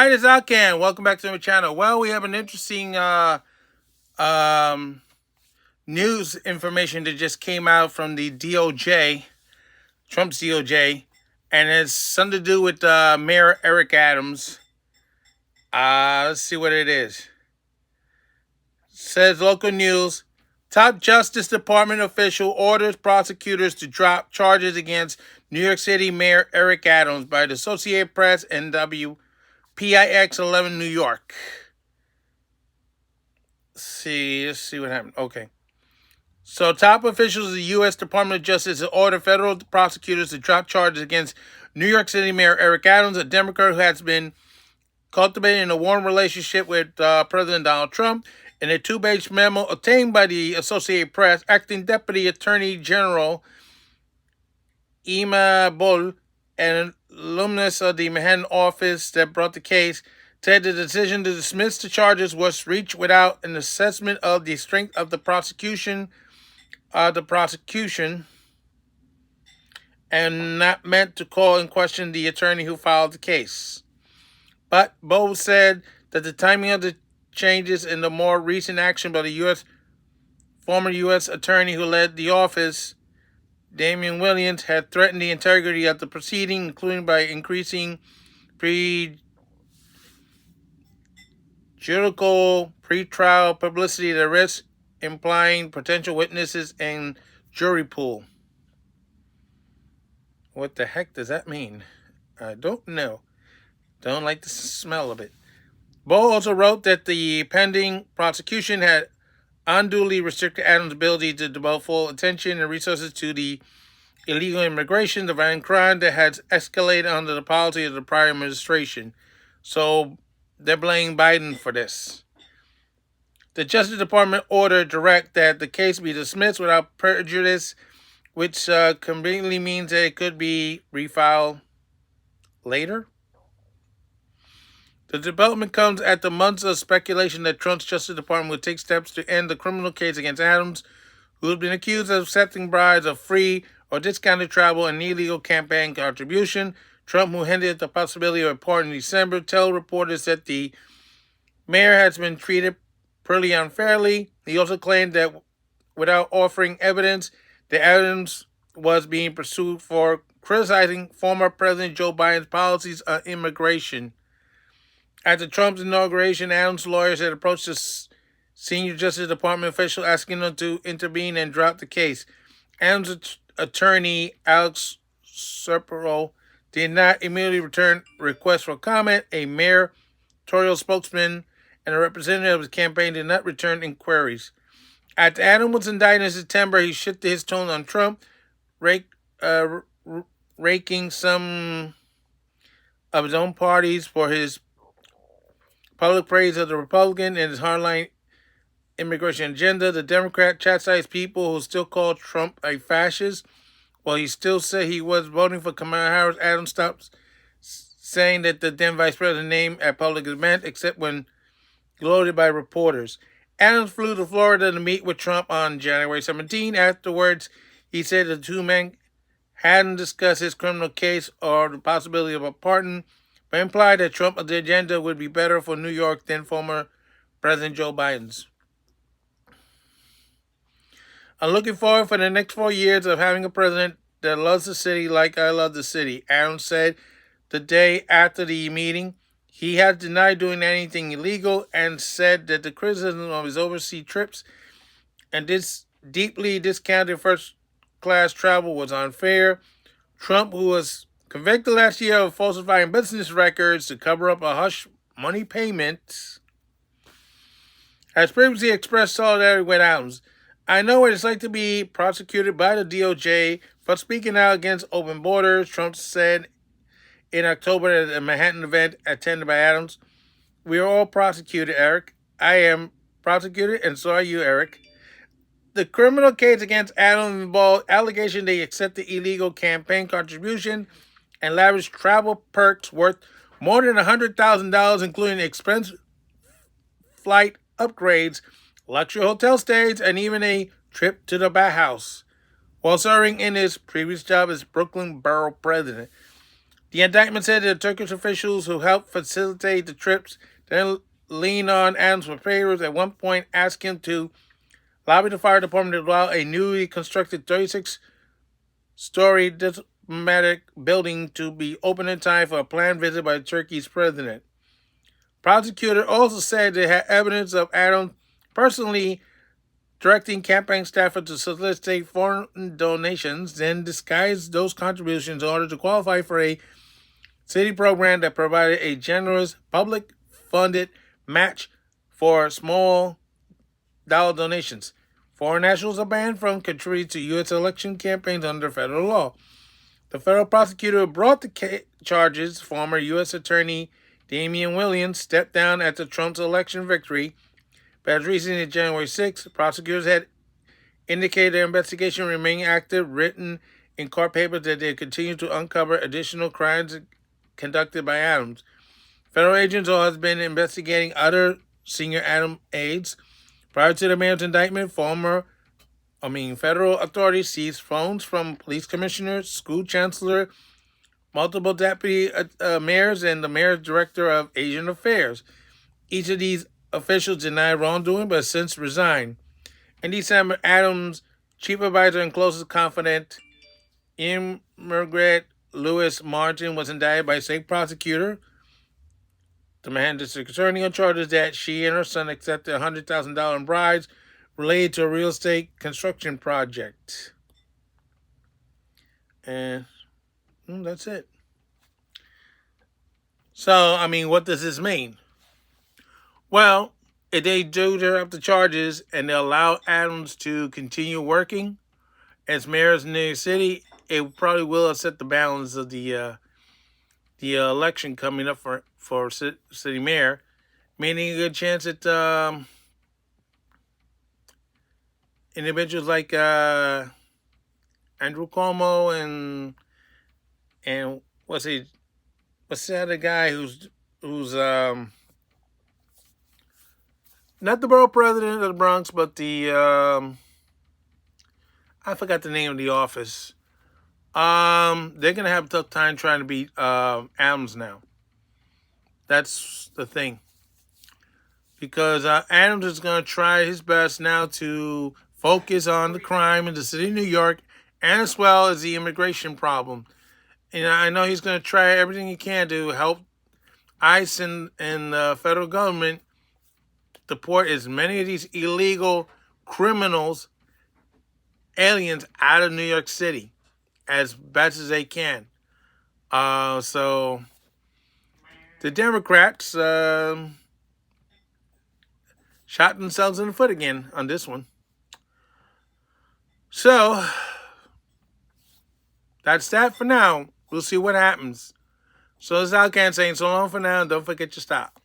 Hi, this is Alcan. Welcome back to my channel. Well, we have an interesting um, news information that just came out from the DOJ, Trump's DOJ, and it's something to do with Mayor Eric Adams. Let's see what it is. Says local news, top Justice Department official orders prosecutors to drop charges against New York City Mayor Eric Adams by the Associated Press and WPIX 11 New York. Let's see what happened. Okay. So, top officials of the U.S. Department of Justice ordered federal prosecutors to drop charges against New York City Mayor Eric Adams, a Democrat who has been cultivating a warm relationship with President Donald Trump. In a two-page memo obtained by the Associated Press, acting Deputy Attorney General Ima Bull, an alumnus of the Manhattan office that brought the case, said the decision to dismiss the charges was reached without an assessment of the strength of the prosecution, and not meant to call in question the attorney who filed the case. But Bo said that the timing of the changes in the more recent action by the former U.S. attorney who led the office, Damian Williams, had threatened the integrity of the proceeding, including by increasing judicial pretrial publicity that risks implying potential witnesses and jury pool. What the heck does that mean? I don't know. Don't like the smell of it. Bo also wrote that the pending prosecution had unduly restricted Adams' ability to devote full attention and resources to the illegal immigration, the violent crime that has escalated under the policy of the prior administration. So they're blaming Biden for this. The Justice Department ordered direct that the case be dismissed without prejudice, which conveniently means that it could be refiled later. The development comes after months of speculation that Trump's Justice Department would take steps to end the criminal case against Adams, who has been accused of accepting bribes of free or discounted travel and illegal campaign contribution. Trump, who hinted at the possibility of a pardon in December, told reporters that the mayor has been treated pretty unfairly. He also claimed that without offering evidence, that Adams was being pursued for criticizing former President Joe Biden's policies on immigration. After Trump's inauguration, Adams' lawyers had approached the senior Justice Department official asking them to intervene and drop the case. Adams' attorney, Alex Serpero, did not immediately return requests for comment. A mayoral spokesman and a representative of his campaign did not return inquiries. After Adams was indicted in September, he shifted his tone on Trump, raking some of his own parties for his public praise of the Republican and his hardline immigration agenda. The Democrat chastised people who still call Trump a fascist. While he still said he was voting for Kamala Harris, Adams stopped saying that the then vice president name at public event, except when gloated by reporters. Adams flew to Florida to meet with Trump on January 17. Afterwards, he said the two men hadn't discussed his criminal case or the possibility of a pardon, but implied that Trump's agenda would be better for New York than former President Joe Biden's. I'm looking forward for the next 4 years of having a president that loves the city like I love the city, Adams said the day after the meeting. He has denied doing anything illegal and said that the criticism of his overseas trips and this deeply discounted first-class travel was unfair. Trump, who was convicted last year of falsifying business records to cover up a hush money payment, has previously expressed solidarity with Adams. I know what it's like to be prosecuted by the DOJ for speaking out against open borders, Trump said in October at a Manhattan event attended by Adams. We are all prosecuted, Eric. I am prosecuted, and so are you, Eric. The criminal case against Adams involved allegations they accepted illegal campaign contribution and lavish travel perks worth more than $100,000, including expense flight upgrades, luxury hotel stays, and even a trip to the bathhouse, while serving in his previous job as Brooklyn Borough President. The indictment said that Turkish officials who helped facilitate the trips then leaned on Adams for favors, at one point asked him to lobby the fire department to allow a newly constructed 36-story diplomatic building to be open in time for a planned visit by Turkey's president. Prosecutor also said they had evidence of Adams personally directing campaign staffers to solicit foreign donations, then disguise those contributions in order to qualify for a city program that provided a generous public-funded match for small dollar donations. Foreign nationals are banned from contributing to U.S. election campaigns under federal law. The federal prosecutor who brought the charges, former U.S. Attorney Damian Williams, stepped down after Trump's election victory. But as recently as January 6th, prosecutors had indicated their investigation remained active, written in court papers that they continue to uncover additional crimes conducted by Adams. Federal agents also have been investigating other senior Adams aides. Prior to the mayor's indictment, federal authorities seized phones from police commissioners, school chancellor, multiple deputy mayors, and the mayor's director of Asian Affairs. Each of these officials denied wrongdoing but have since resigned. In December, Adams' chief advisor and closest confidant, Margaret Lewis Martin, was indicted by a state prosecutor, the Manhattan District Attorney, on charges that she and her son accepted $100,000 in bribes related to a real estate construction project. And that's it. So, what does this mean? Well, if they do up the charges and they allow Adams to continue working as mayor of New York City, it probably will upset the balance of the election coming up for city mayor, meaning a good chance that individuals like Andrew Cuomo and what's the other guy who's not the borough president of the Bronx, but the I forgot the name of the office. They're gonna have a tough time trying to beat Adams now. That's the thing, because Adams is gonna try his best now to focus on the crime in the city of New York, and as well as the immigration problem. And I know he's gonna try everything he can to help ICE and the federal government deport as many of these illegal criminals, aliens, out of New York City as best as they can. So the Democrats shot themselves in the foot again on this one. So that's that for now. We'll see what happens. So as Al Can saying, so long for now. Don't forget your stop.